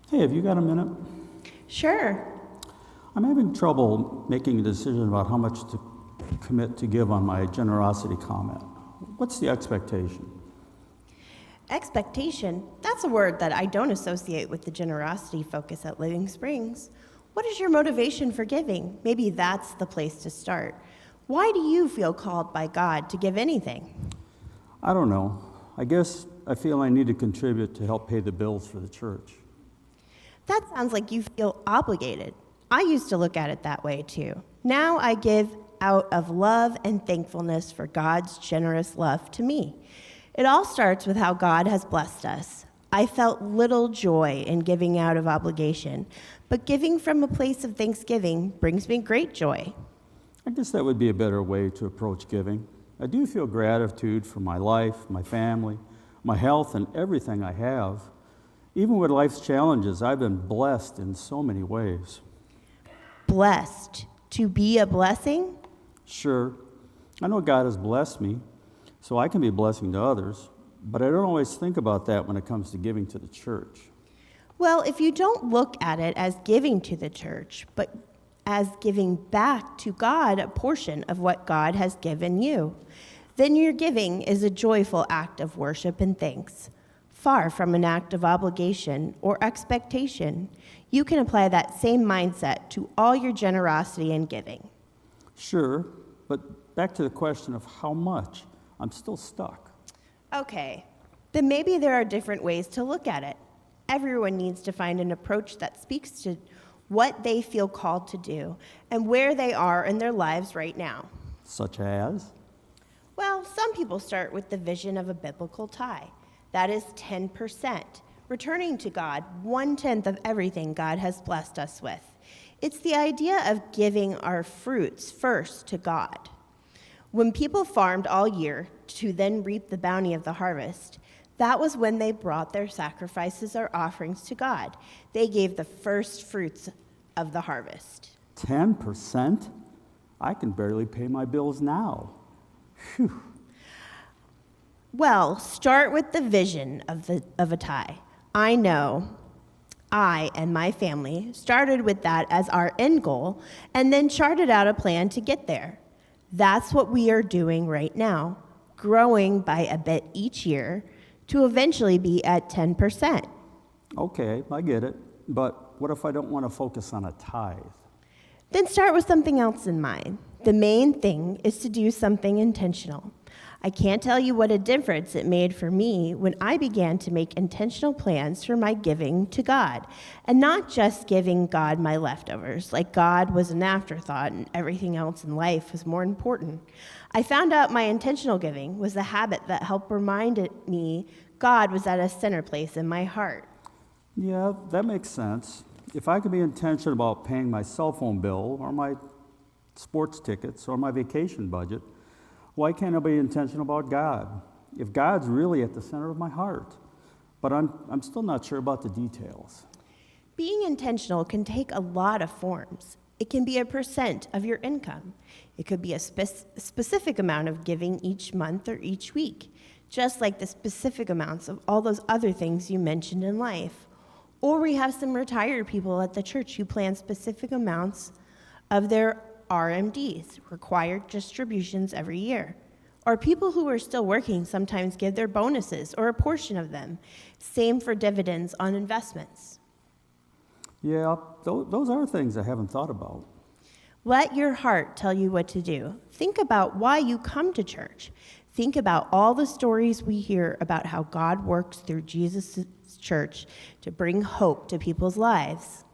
Hey, have you got a minute? Sure. I'm having trouble making a decision about how much to commit to give on my generosity comment. What's the expectation? Expectation, that's a word that I don't associate with the generosity focus at Living Springs. What is your motivation for giving? Maybe that's the place to start. Why do you feel called by God to give anything? I don't know. I guess I feel I need to contribute to help pay the bills for the church. That sounds like you feel obligated. I used to look at it that way too. Now I give out of love and thankfulness for God's generous love to me. It all starts with how God has blessed us. I felt little joy in giving out of obligation, but giving from a place of thanksgiving brings me great joy. I guess that would be a better way to approach giving. I do feel gratitude for my life, my family, my health, and everything I have. Even with life's challenges, I've been blessed in so many ways. Blessed to be a blessing? Sure, I know God has blessed me, so I can be a blessing to others, but I don't always think about that when it comes to giving to the church. Well, if you don't look at it as giving to the church, but as giving back to God a portion of what God has given you, then your giving is a joyful act of worship and thanks. Far from an act of obligation or expectation, you can apply that same mindset to all your generosity and giving. Sure, but back to the question of how much, I'm still stuck. Okay, then maybe there are different ways to look at it. Everyone needs to find an approach that speaks to what they feel called to do and where they are in their lives right now. Such as? Well, some people start with the vision of a biblical tithe. That is 10%, returning to God 1/10 of everything God has blessed us with. It's the idea of giving our fruits first to God. When people farmed all year to then reap the bounty of the harvest, that was when they brought their sacrifices or offerings to God. They gave the first fruits of the harvest. 10%? I can barely pay my bills now. Phew. Well, start with the vision of a tithe. I know I and my family started with that as our end goal and then charted out a plan to get there. That's what we are doing right now, growing by a bit each year to eventually be at 10%. Okay, I get it. But what if I don't want to focus on a tithe? Then start with something else in mind. The main thing is to do something intentional. I can't tell you what a difference it made for me when I began to make intentional plans for my giving to God, and not just giving God my leftovers, like God was an afterthought and everything else in life was more important. I found out my intentional giving was a habit that helped remind me God was at a center place in my heart. Yeah, that makes sense. If I could be intentional about paying my cell phone bill or my sports tickets or my vacation budget, why can't I be intentional about God? If God's really at the center of my heart, but I'm still not sure about the details. Being intentional can take a lot of forms. It can be a % of your income. It could be a specific amount of giving each month or each week, just like the specific amounts of all those other things you mentioned in life. Or we have some retired people at the church who plan specific amounts of their RMDs, required distributions every year. Or people who are still working sometimes give their bonuses or a portion of them. Same for dividends on investments. Yeah, those are things I haven't thought about. Let your heart tell you what to do. Think about why you come to church. Think about all the stories we hear about how God works through Jesus' church to bring hope to people's lives.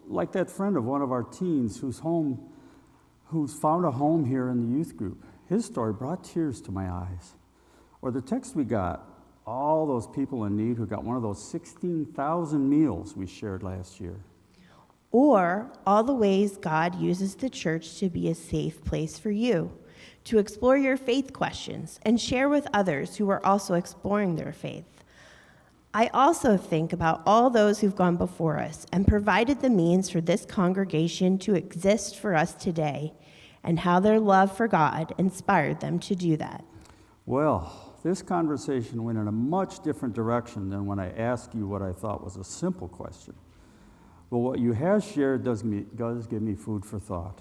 Like that friend of one of our teens who's found a home here in the youth group. His story brought tears to my eyes. Or the text we got, all those people in need who got one of those 16,000 meals we shared last year. Or all the ways God uses the church to be a safe place for you, to explore your faith questions and share with others who are also exploring their faith. I also think about all those who've gone before us and provided the means for this congregation to exist for us today, and how their love for God inspired them to do that. Well, this conversation went in a much different direction than when I asked you what I thought was a simple question. But what you have shared does give me food for thought.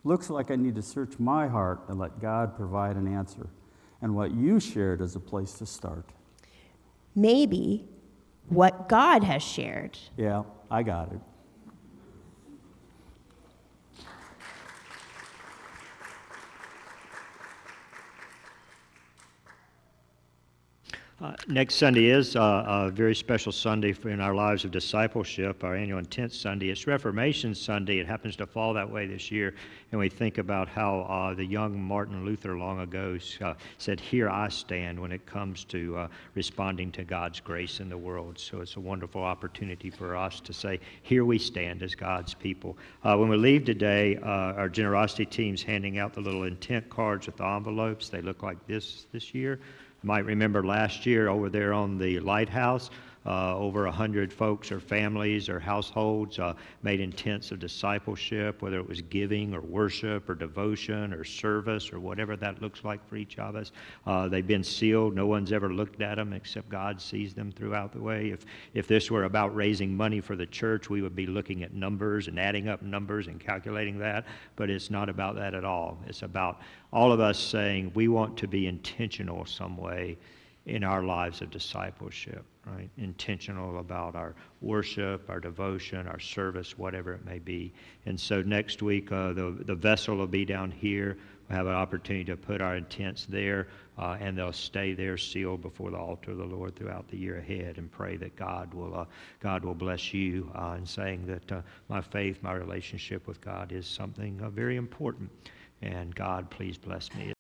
Looks like I need to search my heart and let God provide an answer. And what you shared is a place to start. Maybe what God has shared. Yeah, I got it. Next Sunday is a very special Sunday in our lives of discipleship, our annual Intent Sunday. It's Reformation Sunday. It happens to fall that way this year. And we think about how the young Martin Luther long ago said, "Here I stand," when it comes to responding to God's grace in the world. So it's a wonderful opportunity for us to say, here we stand as God's people. When we leave today, our generosity team's handing out the little intent cards with the envelopes. They look like this year. You might remember last year over there on the lighthouse, over 100 folks or families or households made intents of discipleship, whether it was giving or worship or devotion or service or whatever that looks like for each of us. They've been sealed. No one's ever looked at them except God sees them throughout the way. If this were about raising money for the church, we would be looking at numbers and adding up numbers and calculating that, but it's not about that at all. It's about all of us saying we want to be intentional some way in our lives of discipleship, right? Intentional about our worship, our devotion, our service, whatever it may be. And so next week, the vessel will be down here. We'll have an opportunity to put our intents there, and they'll stay there sealed before the altar of the Lord throughout the year ahead, and pray that God will bless you in saying that my faith, my relationship with God is something very important. And God, please bless me.